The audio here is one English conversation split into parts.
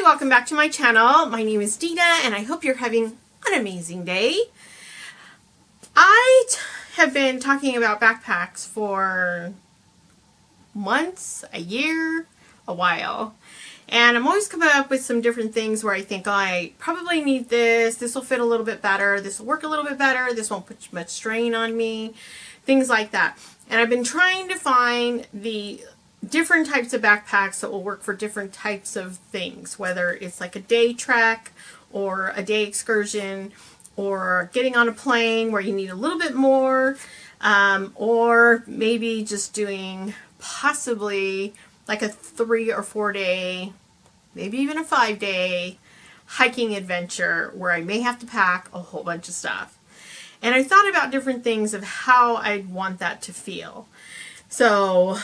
welcome back to my channel. My name is Dina and I hope you're having an amazing day. I have been talking about backpacks for months, a year, a while. And I'm always coming up with some different things where I think, oh, I probably need this. This will fit a little bit better. This will work a little bit better. This won't put much strain on me. Things like that. And I've been trying to find the different types of backpacks that will work for different types of things, whether it's like a day trek or a day excursion or getting on a plane where you need a little bit more, or maybe just doing possibly like a 3 or 4 day, maybe even a 5 day hiking adventure where I may have to pack a whole bunch of stuff. And I thought about different things of how I'd want that to feel. So,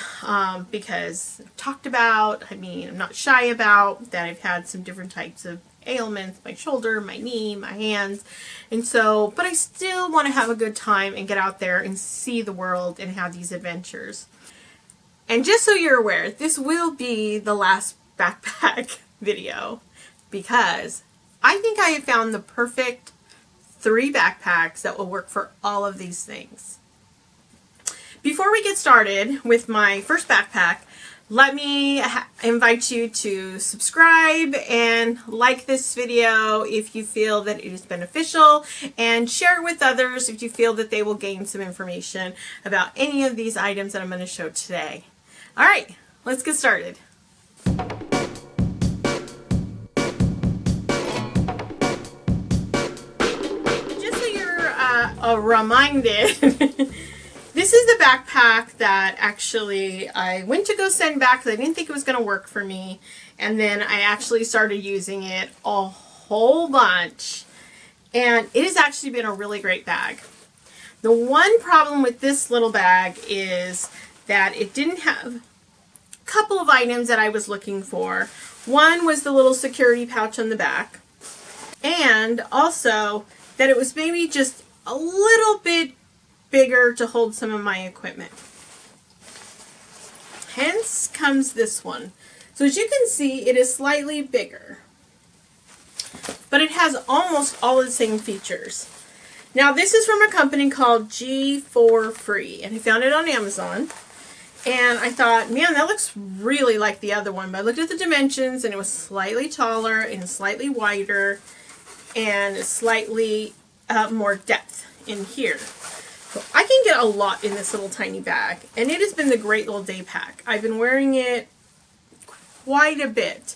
because I've talked about, I'm not shy about that I've had some different types of ailments, my shoulder, my knee, my hands, and so, but I still want to have a good time and get out there and see the world and have these adventures. And just so you're aware, this will be the last backpack video because I think I have found the perfect 3 backpacks that will work for all of these things. Before we get started with my first backpack, let me invite you to subscribe and like this video if you feel that it is beneficial, and share it with others if you feel that they will gain some information about any of these items that I'm going to show today. All right, let's get started. Just so you're reminded, this is the backpack that actually I went to go send back because I didn't think it was going to work for me. And then I actually started using it a whole bunch. And it has actually been a really great bag. The one problem with this little bag is that it didn't have a couple of items that I was looking for. One was the little security pouch on the back. And also that it was maybe just a little bit bigger to hold some of my equipment. Hence comes this one. So as you can see, it is slightly bigger, but it has almost all the same features. Now this is from a company called G4Free, and I found it on Amazon, and I thought, man, that looks really like the other one. But I looked at the dimensions and it was slightly taller and slightly wider and slightly more depth in here. So I can get a lot in this little tiny bag, and it has been the great little day pack. I've been wearing it quite a bit,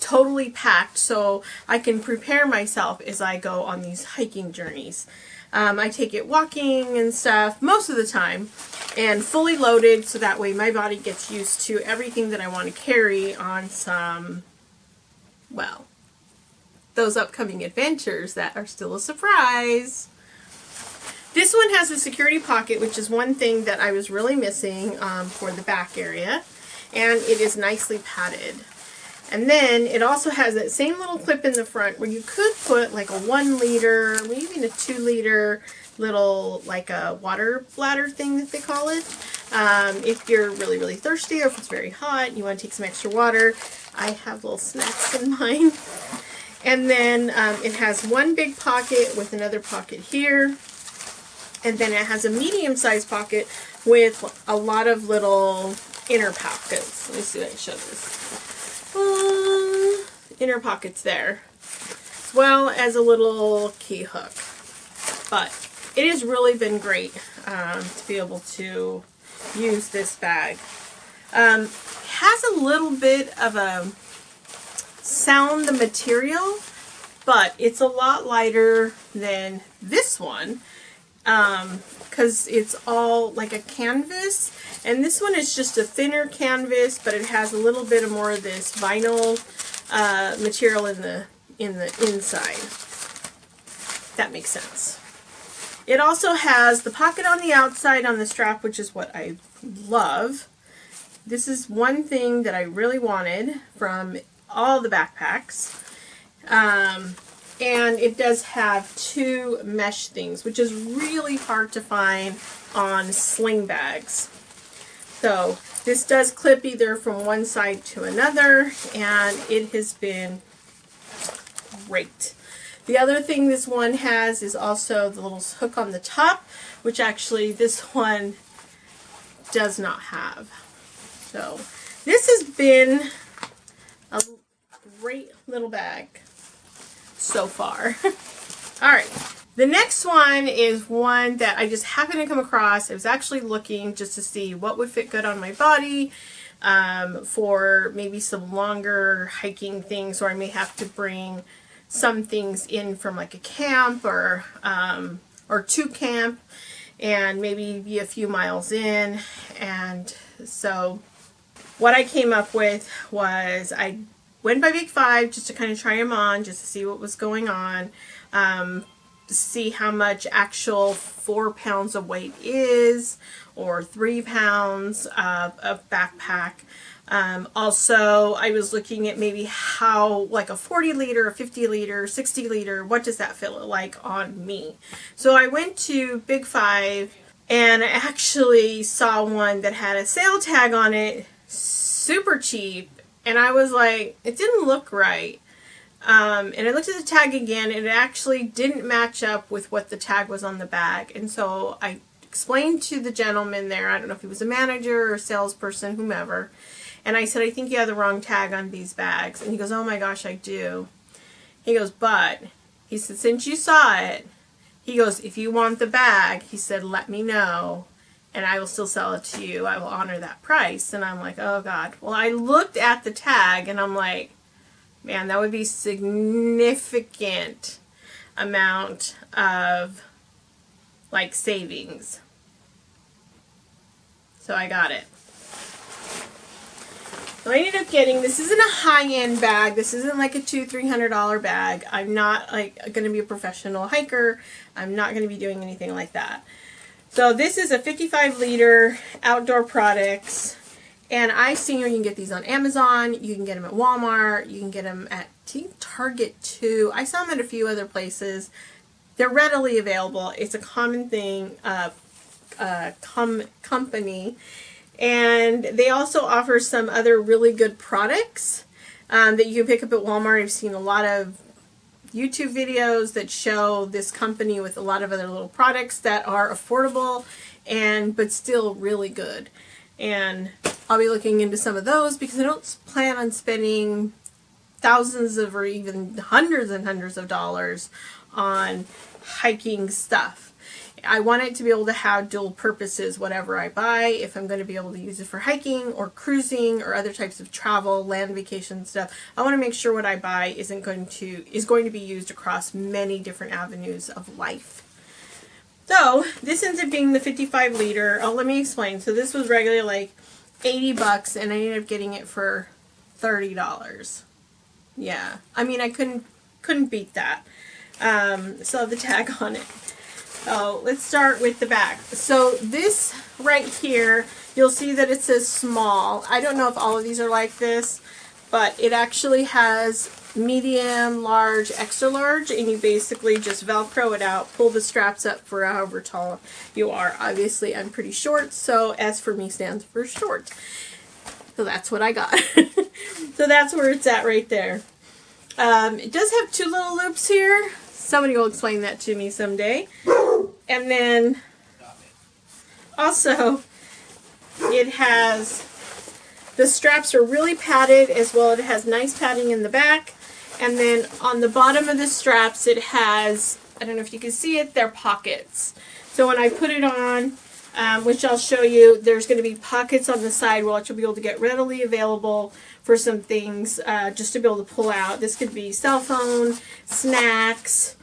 totally packed, so I can prepare myself as I go on these hiking journeys. I take it walking and stuff most of the time, and fully loaded, so that way my body gets used to everything that I want to carry on some, well, those upcoming adventures that are still a surprise. This one has a security pocket, which is one thing that I was really missing for the back area, and it is nicely padded. And then it also has that same little clip in the front where you could put like a 1 liter, maybe even a 2 liter little, like a water bladder thing that they call it. If you're really, really thirsty, or if it's very hot and you want to take some extra water. I have little snacks in mine. And then it has one big pocket with another pocket here. And then it has a medium-sized pocket with a lot of little inner pockets. Let me see if I can show this. Inner pockets there, as well as a little key hook. But it has really been great to be able to use this bag. Has a little bit of a sound, the material, but it's a lot lighter than this one. Because it's all like a canvas, and this one is just a thinner canvas, but it has a little bit of more of this vinyl material in the inside. That makes sense. It also has the pocket on the outside on the strap, which is what I love. This is one thing that I really wanted from all the backpacks. And it does have 2 mesh things, which is really hard to find on sling bags. So This does clip either from one side to another, and it has been great. The other thing this one has is also the little hook on the top, which actually this one does not have. So this has been a great little bag so far. All right. The next one is one that I just happened to come across. I was actually looking just to see what would fit good on my body for maybe some longer hiking things, or I may have to bring some things in from like a camp or to camp and maybe be a few miles in. And so what I came up with was I went by Big 5 just to kind of try them on, just to see what was going on. See how much actual 4 pounds of weight is, or 3 pounds of backpack. Also, I was looking at maybe how, like a 40 liter, a 50 liter, 60 liter, what does that feel like on me? So I went to Big 5 and I actually saw one that had a sale tag on it, super cheap, and I was like, it didn't look right. And I looked at the tag again, and it actually didn't match up with what the tag was on the bag. And so I explained to the gentleman there, I don't know if he was a manager or salesperson, whomever, and I said, I think you have the wrong tag on these bags. And he goes, oh my gosh, I do. He goes, but, he said, since you saw it, he goes, if you want the bag, he said, let me know, and I will still sell it to you. I will honor that price. And I'm like, oh God. Well, I looked at the tag, and I'm like, man, that would be significant amount of like savings. So I got it. So I ended up getting, this isn't a high-end bag. This isn't like a $200-300 bag. I'm not like going to be a professional hiker. I'm not going to be doing anything like that. So this is a 55 liter outdoor products. And I've seen you can get these on Amazon, you can get them at Walmart, you can get them at Target too. I saw them at a few other places. They're readily available. It's a common thing, company. And they also offer some other really good products that you can pick up at Walmart. I've seen a lot of YouTube videos that show this company with a lot of other little products that are affordable but still really good. And I'll be looking into some of those because I don't plan on spending thousands of or even hundreds and hundreds of dollars on hiking stuff. I want it to be able to have dual purposes, whatever I buy. If I'm going to be able to use it for hiking or cruising or other types of travel, land vacation stuff, I want to make sure what I buy is going to be used across many different avenues of life. So this ends up being the 55 liter. Oh, let me explain. So this was regularly like $80, and I ended up getting it for $30. Yeah, I mean I couldn't beat that. So the tag on it. So let's start with the back. So this right here, you'll see that it says small. I don't know if all of these are like this, but it actually has medium, large, extra large, and you basically just Velcro it out, pull the straps up for however tall you are. Obviously, I'm pretty short, so S for me stands for short. So that's what I got. So that's where it's at right there. It does have 2 little loops here. Somebody will explain that to me someday. And then also it has, the straps are really padded as well. It has nice padding in the back. And then on the bottom of the straps it has, I don't know if you can see it, they're pockets. So when I put it on, which I'll show you, there's going to be pockets on the side which you'll be able to get readily available for some things just to be able to pull out. This could be cell phone, snacks,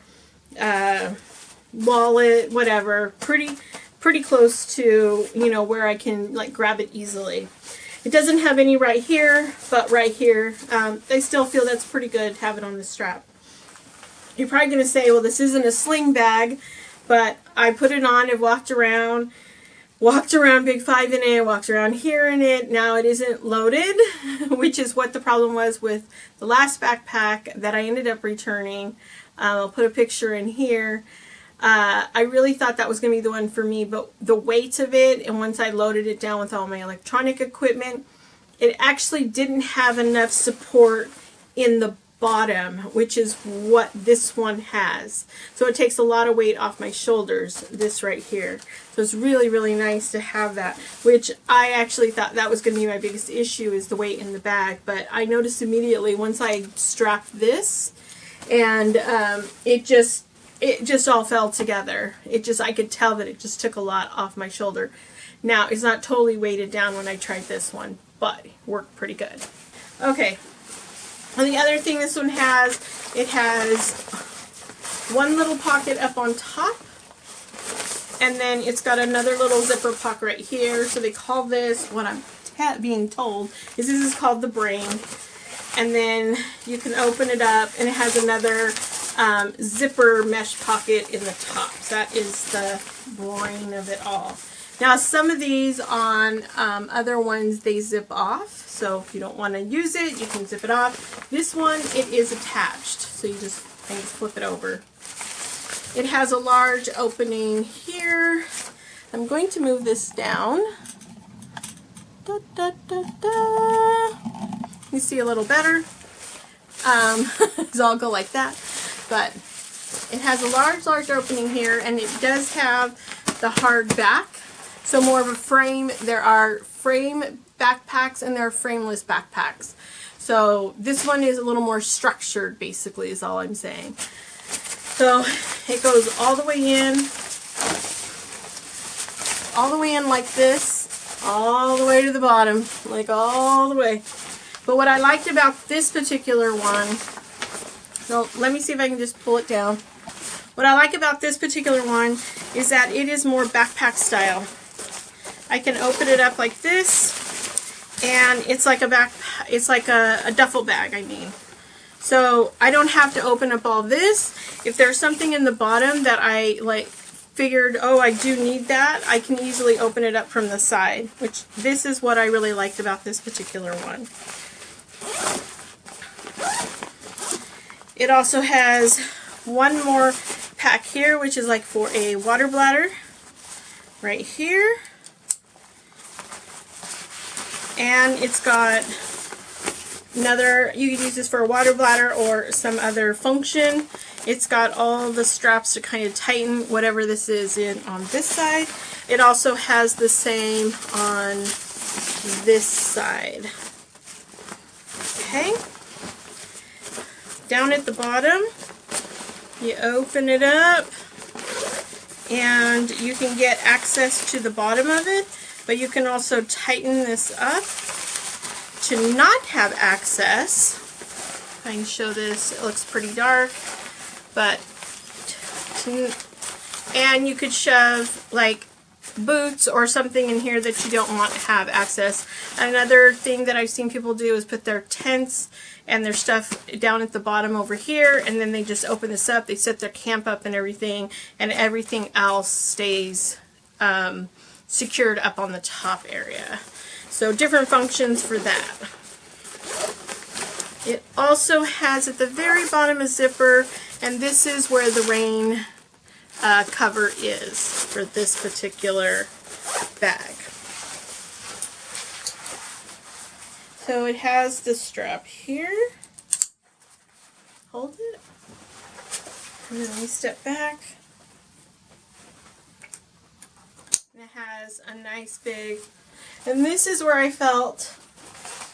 wallet, whatever. Pretty close to, you know, where I can like grab it easily. It doesn't have any right here, but right here, I still feel that's pretty good to have it on the strap. You're probably going to say, well, this isn't a sling bag, but I put it on and walked around Big 5 in it, walked around here in it. Now it isn't loaded, which is what the problem was with the last backpack that I ended up returning. I'll put a picture in here. I really thought that was going to be the one for me, but the weight of it, and once I loaded it down with all my electronic equipment, it actually didn't have enough support in the bottom, which is what this one has. So it takes a lot of weight off my shoulders, this right here. So it's really, really nice to have that, which I actually thought that was going to be my biggest issue, is the weight in the bag. But I noticed immediately once I strapped this, and it just all fell together. I could tell that it just took a lot off my shoulder. Now, it's not totally weighted down when I tried this one, but it worked pretty good. Okay. And the other thing this one has, it has one little pocket up on top, and then it's got another little zipper pocket right here. So they call this, what I'm being told, is this is called the brain. And then you can open it up, and it has another zipper mesh pocket in the top. So that is the brain of it all. Now, some of these on other ones, they zip off. So if you don't want to use it, you can zip it off. This one, it is attached. So you just flip it over. It has a large opening here. I'm going to move this down. Da, da, da, da. You see a little better. So I'll go like that. But it has a large opening here, and it does have the hard back. So more of a frame. There are frame backpacks and there are frameless backpacks. So this one is a little more structured, basically, is all I'm saying. So it goes all the way in like this, all the way to the bottom, like all the way. But what I liked about this particular one, so let me see if I can just pull it down. What I like about this particular one is that it is more backpack style. I can open it up like this, and it's like a duffel bag, I mean. So I don't have to open up all this. If there's something in the bottom that I figured, oh, I do need that, I can easily open it up from the side, which this is what I really liked about this particular one. It also has one more pack here, which is like for a water bladder right here. And it's got another, you could use this for a water bladder or some other function. It's got all the straps to kind of tighten whatever this is in on this side. It also has the same on this side. Okay. Down at the bottom, you open it up, and you can get access to the bottom of it. But you can also tighten this up to not have access. If I can show this, it looks pretty dark, but and you could shove like boots or something in here that you don't want to have access. Another thing that I've seen people do is put their tents and their stuff down at the bottom over here, and then they just open this up, they set their camp up and everything else stays secured up on the top area. So different functions for that. It also has at the very bottom a zipper, and this is where the rain cover is for this particular bag. So it has the strap here. Hold it. And then we step back. It has a nice big, and this is where I felt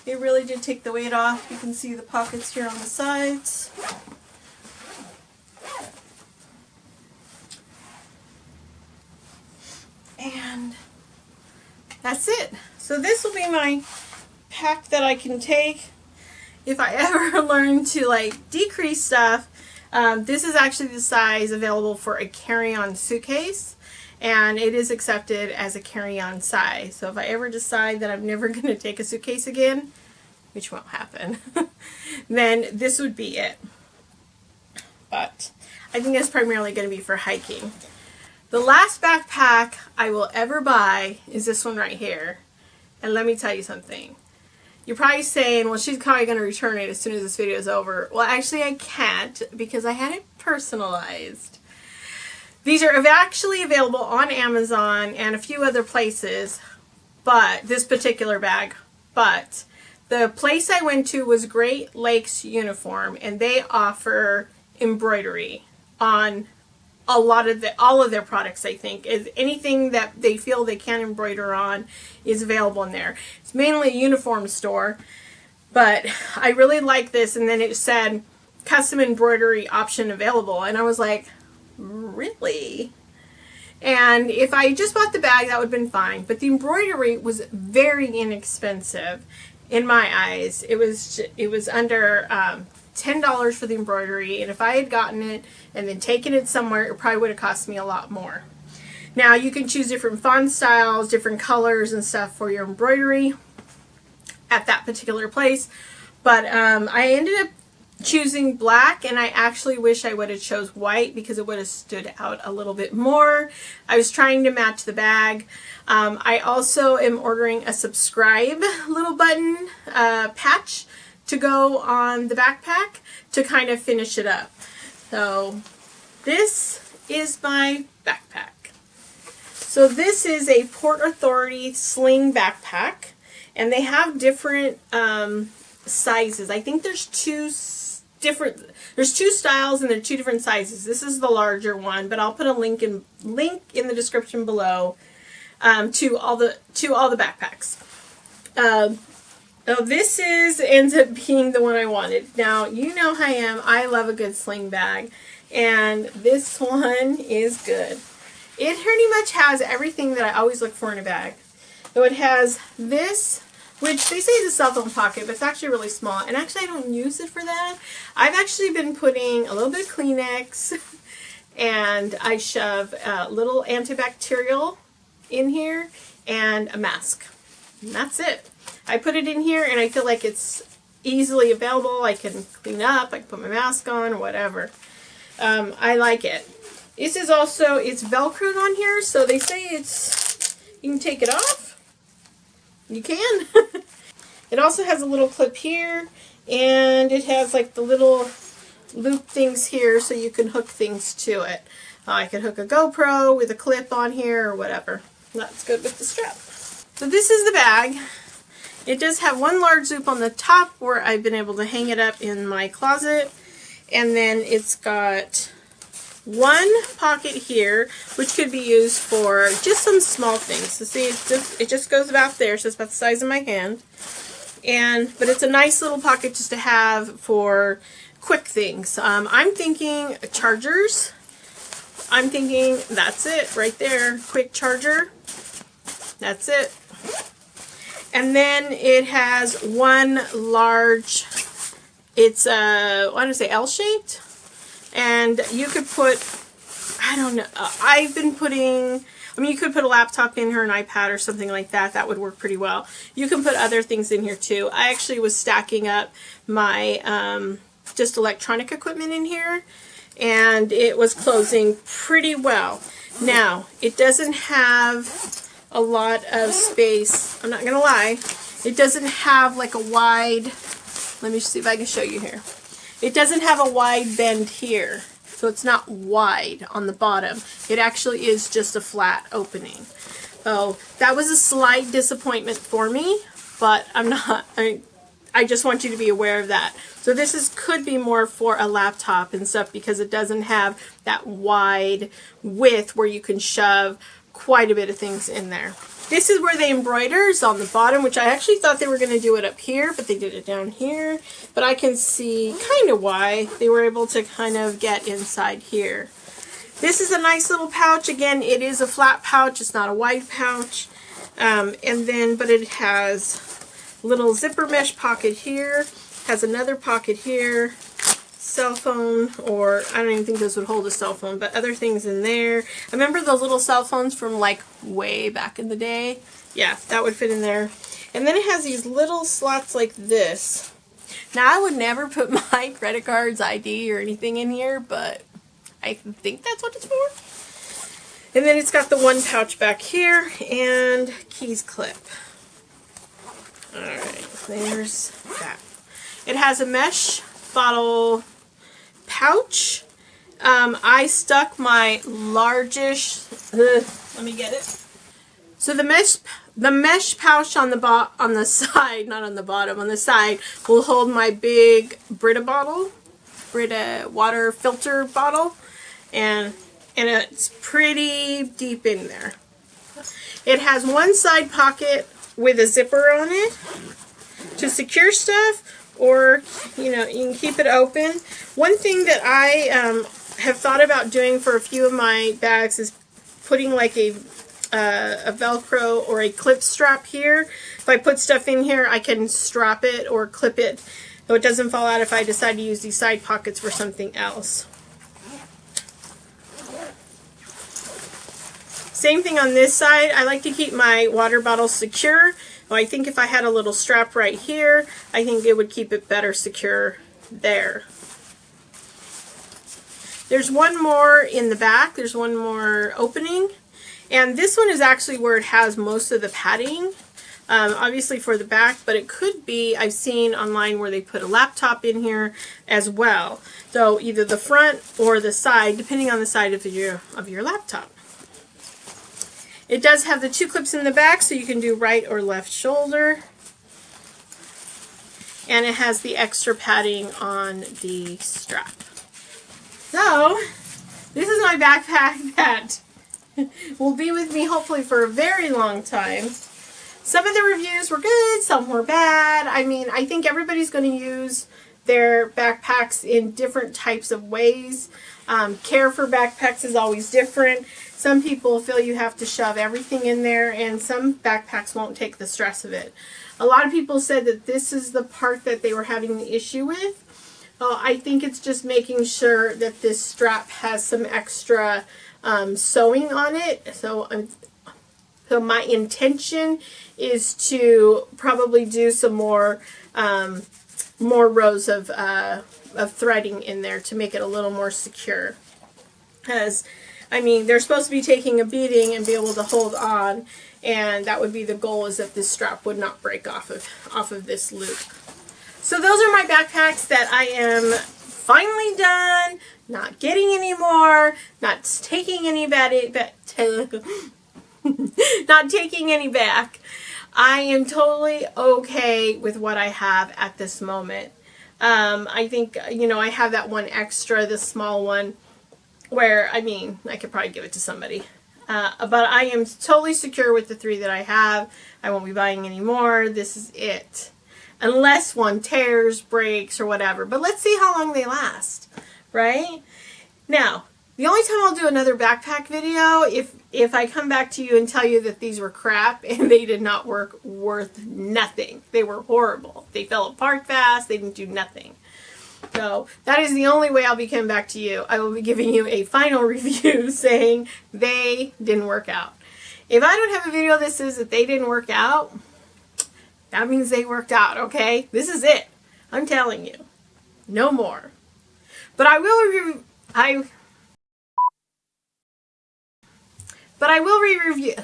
it really did take the weight off. You can see the pockets here on the sides. And that's it. So this will be my pack that I can take if I ever learn to decrease stuff. This is actually the size available for a carry-on suitcase. And it is accepted as a carry-on size. So if I ever decide that I'm never going to take a suitcase again, which won't happen, then this would be it. But I think that's primarily going to be for hiking. The last backpack I will ever buy is this one right here. And let me tell you something. You're probably saying, well, she's probably going to return it as soon as this video is over. Well, actually I can't, because I had it personalized. These are actually available on Amazon and a few other places, but this particular bag. But the place I went to was Great Lakes Uniform, and they offer embroidery on all of their products. I think is anything that they feel they can embroider on is available in there. It's mainly a uniform store, but I really like this. And then it said custom embroidery option available, and I was like, really? And if I just bought the bag, that would have been fine. But the embroidery was very inexpensive in my eyes. It was under $10 for the embroidery, and if I had gotten it and then taken it somewhere, it probably would have cost me a lot more. Now you can choose different font styles, different colors and stuff for your embroidery at that particular place, but I ended up choosing black, and I actually wish I would have chose white because it would have stood out a little bit more. I was trying to match the bag. I also am ordering a subscribe little button patch to go on the backpack to kind of finish it up. So this is my backpack. So this is a Port Authority Sling backpack, and they have different sizes. I think there's two styles, and they're two different sizes. This is the larger one, but I'll put a link in the description below to all the backpacks. So this ends up being the one I wanted. Now, you know how I am. I love a good sling bag, and this one is good. It pretty much has everything that I always look for in a bag. So it has this, which they say is a cell phone pocket, but it's actually really small. And actually, I don't use it for that. I've actually been putting a little bit of Kleenex, and I shove a little antibacterial in here and a mask. And that's it. I put it in here, and I feel like it's easily available. I can clean up, I can put my mask on, or whatever. I like it. This is also, it's Velcroed on here, so they say you can take it off. You can. It also has a little clip here, and it has like the little loop things here so you can hook things to it. I could hook a GoPro with a clip on here or whatever. That's good with the strap. So this is the bag. It does have one large loop on the top where I've been able to hang it up in my closet, and then it's got one pocket here, which could be used for just some small things. So see, it just goes about there, so it's about the size of my hand. But it's a nice little pocket just to have for quick things. I'm thinking chargers. I'm thinking that's it right there, quick charger. That's it. And then it has one large, it's I want to say L-shaped, and you could put, I don't know, I've been putting, you could put a laptop in here, an iPad or something like that. That would work pretty well. You can put other things in here too. I actually was stacking up my just electronic equipment in here, and it was closing pretty well. Now, it doesn't have a lot of space. I'm not gonna lie, it doesn't have like a wide, let me see if I can show you here. It doesn't have a wide bend here, so it's not wide on the bottom. It actually is just a flat opening. So that was a slight disappointment for me, but I just want you to be aware of that. So this could be more for a laptop and stuff because it doesn't have that wide width where you can shove quite a bit of things in there. This is where they embroider, is on the bottom, which I actually thought they were going to do it up here, but they did it down here. But I can see kind of why they were able to kind of get inside here. This is a nice little pouch. Again, it is a flat pouch. It's not a wide pouch. But it has a little zipper mesh pocket here. Has another pocket here. Cell phone, or I don't even think this would hold a cell phone, but other things in there. I remember those little cell phones from like way back in the day. Yeah, that would fit in there. And then it has these little slots like this. Now, I would never put my credit card's ID or anything in here, but I think that's what it's for. And then it's got the one pouch back here and keys clip. Alright, there's that. It has a mesh bottle pouch, I stuck my largest, let me get it. So the mesh pouch on the side, not on the bottom, on the side will hold my big Brita water filter bottle, and it's pretty deep in there. It has one side pocket with a zipper on it to secure stuff, or you can keep it open. One thing that I have thought about doing for a few of my bags is putting like a Velcro or a clip strap here. If I put stuff in here, I can strap it or clip it so it doesn't fall out if I decide to use these side pockets for something else. Same thing on this side. I like to keep my water bottle secure. Well, I think if I had a little strap right here, I think it would keep it better secure there. There's one more in the back. There's one more opening. And this one is actually where it has most of the padding, obviously for the back, but it could be, I've seen online where they put a laptop in here as well. So either the front or the side, depending on the side of your laptop. It does have the two clips in the back, so you can do right or left shoulder. And it has the extra padding on the strap. So, this is my backpack that will be with me hopefully for a very long time. Some of the reviews were good, some were bad. I mean, I think everybody's going to use their backpacks in different types of ways. Care for backpacks is always different. Some people feel you have to shove everything in there, and some backpacks won't take the stress of it. A lot of people said that this is the part that they were having the issue with. I think it's just making sure that this strap has some extra sewing on it. So my intention is to probably do some more rows of threading in there to make it a little more secure. Because, I mean, they're supposed to be taking a beating and be able to hold on, and that would be the goal, is that this strap would not break off of this loop. So those are my backpacks that I am finally done, not getting any more, not taking any not taking any back. I am totally okay with what I have at this moment. I think, I have that one extra, the small one, where, I mean, I could probably give it to somebody. But I am totally secure with the 3 that I have. I won't be buying any more. This is it. Unless one tears, breaks, or whatever. But let's see how long they last, right? Now, the only time I'll do another backpack video if I come back to you and tell you that these were crap and they did not work worth nothing. They were horrible. They fell apart fast. They didn't do nothing. So that is the only way I'll be coming back to you. I will be giving you a final review saying they didn't work out. If I don't have a video that says that they didn't work out, that means they worked out, okay? This is it. I'm telling you. No more. But I will review... But I will re-review...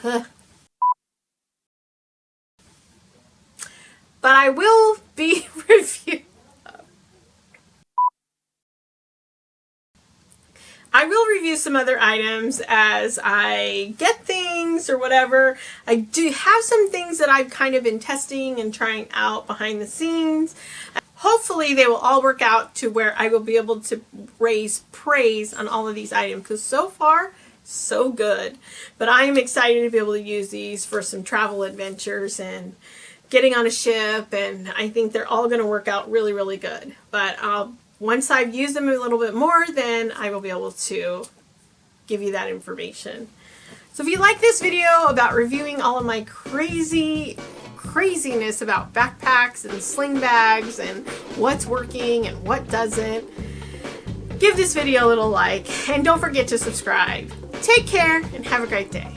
But I will be reviewing... I will review some other items as I get things or whatever. I do have some things that I've kind of been testing and trying out behind the scenes. Hopefully they will all work out to where I will be able to raise praise on all of these items, because so far, so good. But I am excited to be able to use these for some travel adventures and getting on a ship, and I think they're all going to work out really, really good. But once I've used them a little bit more, then I will be able to give you that information. So if you like this video about reviewing all of my craziness about backpacks and sling bags and what's working and what doesn't, give this video a little like, and don't forget to subscribe. Take care and have a great day.